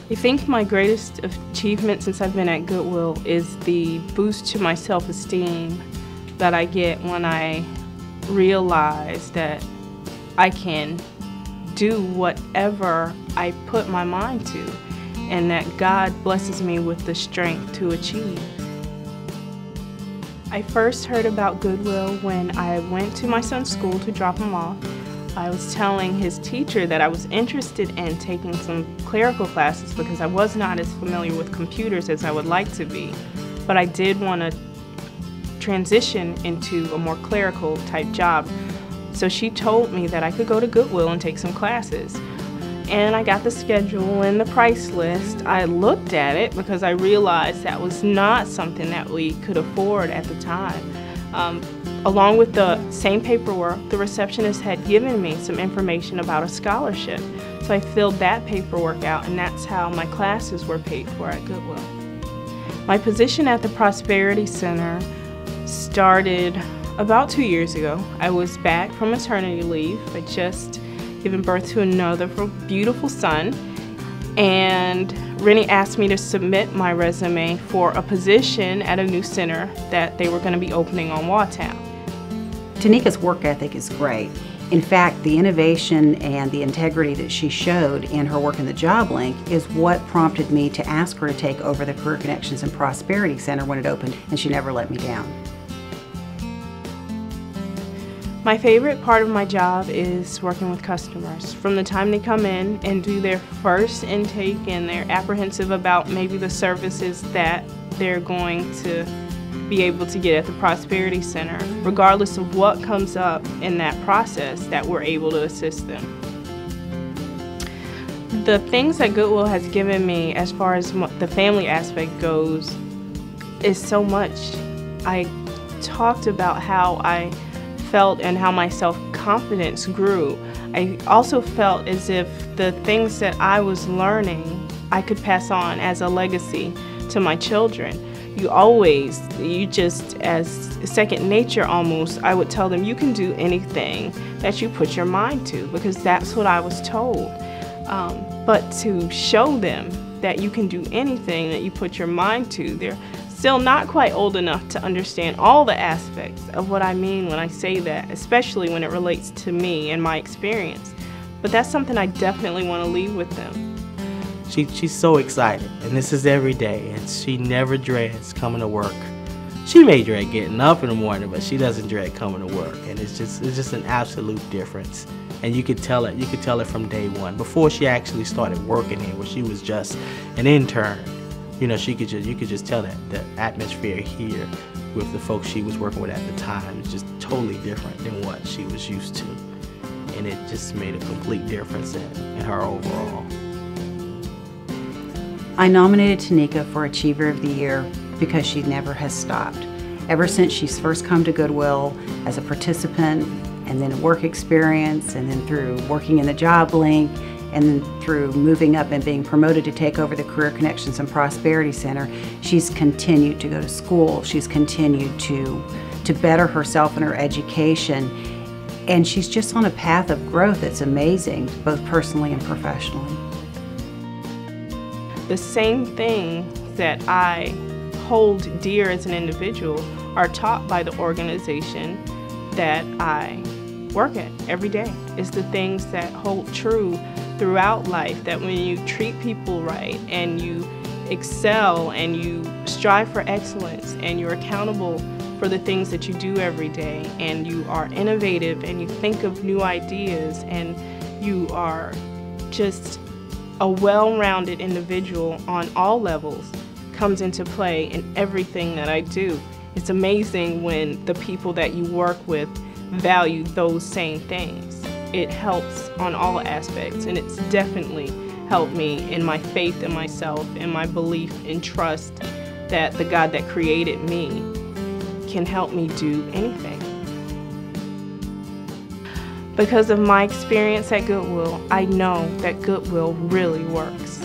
I think my greatest achievement since I've been at Goodwill is the boost to my self-esteem that I get when I realize that I can do whatever I put my mind to, and that God blesses me with the strength to achieve. I first heard about Goodwill when I went to my son's school to drop him off. I was telling his teacher that I was interested in taking some clerical classes because I was not as familiar with computers as I would like to be, but I did want to transition into a more clerical type job. So she told me that I could go to Goodwill and take some classes. And I got the schedule and the price list. I looked at it because I realized that was not something that we could afford at the time. Along with the same paperwork, the receptionist had given me some information about a scholarship. So I filled that paperwork out, and that's how my classes were paid for at Goodwill. My position at the Prosperity Center started about 2 years ago. I was back from maternity leave. I just given birth to another beautiful son, and Rennie asked me to submit my resume for a position at a new center that they were going to be opening on Waughtown. Tanika's work ethic is great. In fact, the innovation and the integrity that she showed in her work in the Job Link is what prompted me to ask her to take over the Career Connections and Prosperity Center when it opened, and she never let me down. My favorite part of my job is working with customers. From the time they come in and do their first intake and they're apprehensive about maybe the services that they're going to be able to get at the Prosperity Center, regardless of what comes up in that process, that we're able to assist them. The things that Goodwill has given me as far as the family aspect goes is so much. I talked about how I felt and how my self-confidence grew. I also felt as if the things that I was learning I could pass on as a legacy to my children. You just, as second nature almost, I would tell them, you can do anything that you put your mind to, because that's what I was told. But to show them that you can do anything that you put your mind to, they're still not quite old enough to understand all the aspects of what I mean when I say that, especially when it relates to me and my experience. But that's something I definitely want to leave with them. She's so excited, and this is every day, and she never dreads coming to work. She may dread getting up in the morning, but she doesn't dread coming to work, and it's just an absolute difference. And you could tell it. You could tell it from day one, before she actually started working here, where she was just an intern. You know, you could just tell that the atmosphere here with the folks she was working with at the time is just totally different than what she was used to, and it just made a complete difference in her overall. I nominated Tanika for Achiever of the Year because she never has stopped. Ever since she's first come to Goodwill as a participant, and then work experience, and then through working in the Job Link, and then through moving up and being promoted to take over the Career Connections and Prosperity Center, she's continued to go to school. She's continued to better herself in her education, and she's just on a path of growth that's amazing, both personally and professionally. The same things that I hold dear as an individual are taught by the organization that I work at every day. It's the things that hold true throughout life, that when you treat people right and you excel and you strive for excellence and you're accountable for the things that you do every day, and you are innovative and you think of new ideas, and you are just a well-rounded individual on all levels, comes into play in everything that I do. It's amazing when the people that you work with value those same things. It helps on all aspects, and it's definitely helped me in my faith in myself and my belief and trust that the God that created me can help me do anything. Because of my experience at Goodwill, I know that Goodwill really works.